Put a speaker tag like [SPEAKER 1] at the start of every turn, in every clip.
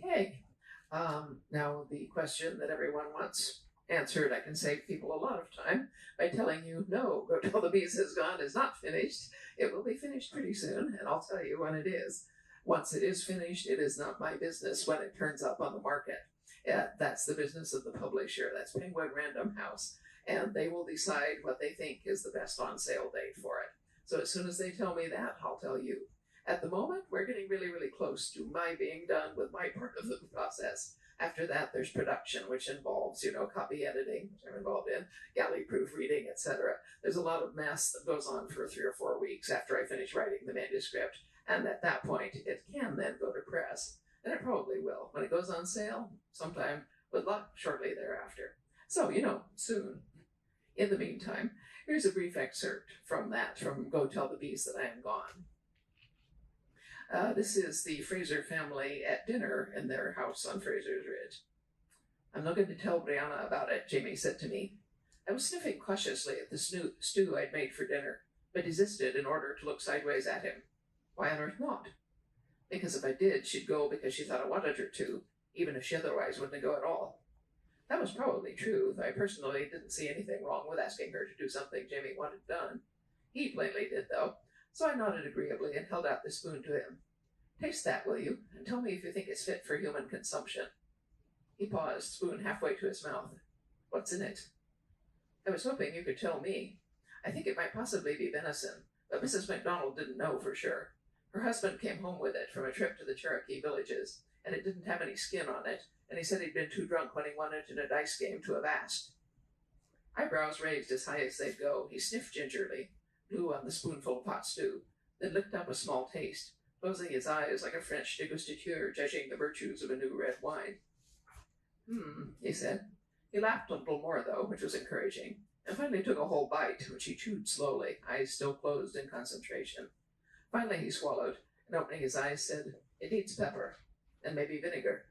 [SPEAKER 1] Okay. Now the question that everyone wants answered, I can save people a lot of time by telling you, no, Go Tell the Bees Has Gone is not finished. It will be finished pretty soon, and I'll tell you when it is. Once it is finished, it is not my business when it turns up on the market. That's the business of the publisher. That's Penguin Random House. And they will decide what they think is the best on sale date for it. So as soon as they tell me that, I'll tell you. At the moment, we're getting really, really close to my being done with my part of the process. After that, there's production, which involves, copy editing, which I'm involved in, galley proofreading, etc. There's a lot of mess that goes on for 3 or 4 weeks after I finish writing the manuscript. And at that point, it can then go to press. And it probably will. When it goes on sale, sometime with luck, shortly thereafter. So, soon. In the meantime, here's a brief excerpt from Go Tell the Bees That I Am Gone. This is the Fraser family at dinner in their house on Fraser's Ridge. I'm not going to tell Brianna about it, Jamie said to me. I was sniffing cautiously at the stew I'd made for dinner, but desisted in order to look sideways at him. Why on earth not? Because if I did, she'd go because she thought I wanted her to, even if she otherwise wouldn't go at all. That was probably true, though I personally didn't see anything wrong with asking her to do something Jamie wanted done. He plainly did, though, so I nodded agreeably and held out the spoon to him. Taste that, will you, and tell me if you think it's fit for human consumption. He paused, spoon halfway to his mouth. What's in it? I was hoping you could tell me. I think it might possibly be venison, but Mrs. MacDonald didn't know for sure. Her husband came home with it from a trip to the Cherokee villages, and it didn't have any skin on it, and he said he'd been too drunk when he won it in a dice game to have asked. Eyebrows raised as high as they'd go, he sniffed gingerly, blew on the spoonful of hot stew, then licked up a small taste, closing his eyes like a French degustateur judging the virtues of a new red wine. He said. He laughed a little more, though, which was encouraging, and finally took a whole bite, which he chewed slowly, eyes still closed in concentration. Finally he swallowed, and opening his eyes said, It needs pepper, and maybe vinegar.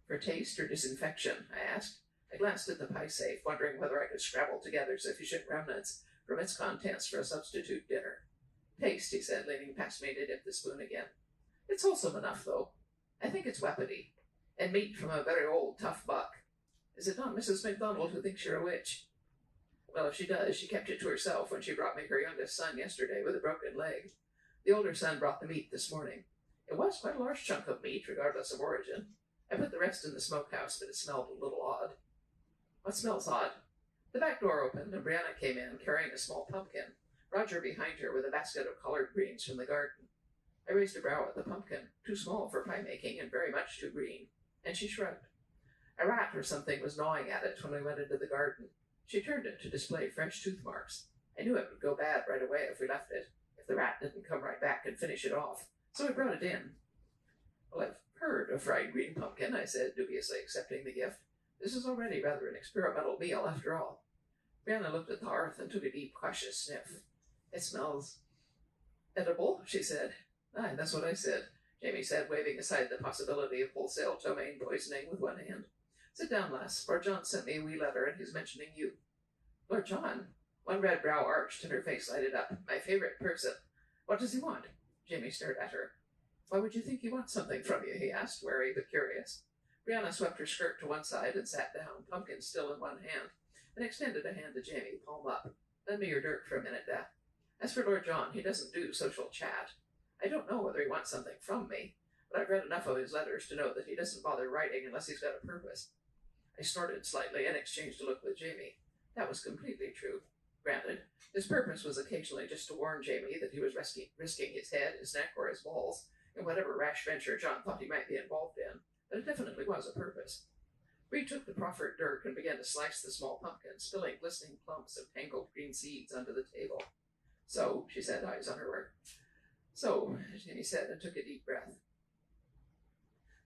[SPEAKER 1] For taste or disinfection, I asked. I glanced at the pie safe, wondering whether I could scrabble together sufficient remnants from its contents for a substitute dinner. Taste, he said, leaning past me to dip the spoon again. It's wholesome enough, though. I think it's weapony, and meat from a very old, tough buck. Is it not Mrs. MacDonald who thinks you're a witch? Well, if she does, she kept it to herself when she brought me her youngest son yesterday with a broken leg. The older son brought the meat this morning. It was quite a large chunk of meat, regardless of origin. I put the rest in the smokehouse, but it smelled a little odd. What smells odd? The back door opened, and Brianna came in, carrying a small pumpkin, Roger behind her with a basket of collard greens from the garden. I raised a brow at the pumpkin, too small for pie-making and very much too green, and she shrugged. A rat or something was gnawing at it when we went into the garden. She turned it to display fresh tooth marks. I knew it would go bad right away if we left it, if the rat didn't come right back and finish it off, so I brought it in. Well, I've heard of fried green pumpkin, I said, dubiously accepting the gift. This is already rather an experimental meal, after all. Brianna looked at the hearth and took a deep, cautious sniff. It smells edible, she said. Aye, that's what I said, Jamie said, waving aside the possibility of wholesale ptomaine poisoning with one hand. Sit down, lass. Lord John sent me a wee letter, and he's mentioning you. Lord John? One red brow arched, and her face lighted up. My favorite person. What does he want? Jamie stared at her. Why would you think he wants something from you? He asked, wary but curious. Brianna swept her skirt to one side and sat down, pumpkin still in one hand, and extended a hand to Jamie, palm up. Lend me your dirk for a minute, Dad. As for Lord John, he doesn't do social chat. I don't know whether he wants something from me, but I've read enough of his letters to know that he doesn't bother writing unless he's got a purpose. I snorted slightly and exchanged a look with Jamie. That was completely true. Granted, his purpose was occasionally just to warn Jamie that he was risking his head, his neck, or his balls in whatever rash venture John thought he might be involved in, but it definitely was a purpose. Bree took the proffered dirk and began to slice the small pumpkin, spilling glistening clumps of tangled green seeds onto the table. So, she said, eyes on her work. So, Jamie said, and took a deep breath.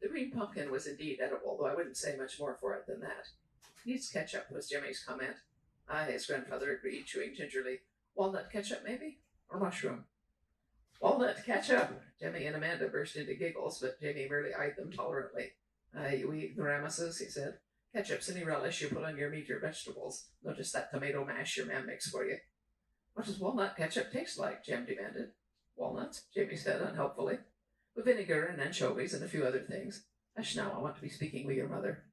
[SPEAKER 1] The green pumpkin was indeed edible, though I wouldn't say much more for it than that. Needs ketchup, was Jimmy's comment. Aye, his grandfather agreed, chewing gingerly. Walnut ketchup, maybe? Or mushroom? Walnut ketchup! Jimmy and Amanda burst into giggles, but Jamie merely eyed them tolerantly. Aye, you ignoramuses, he said. Ketchup's any relish you put on your meat or vegetables. Notice that tomato mash your man makes for you. What does walnut ketchup taste like? Jem demanded. Walnuts, Jamie said unhelpfully. With vinegar and anchovies and a few other things. Hush now, I want to be speaking with your mother.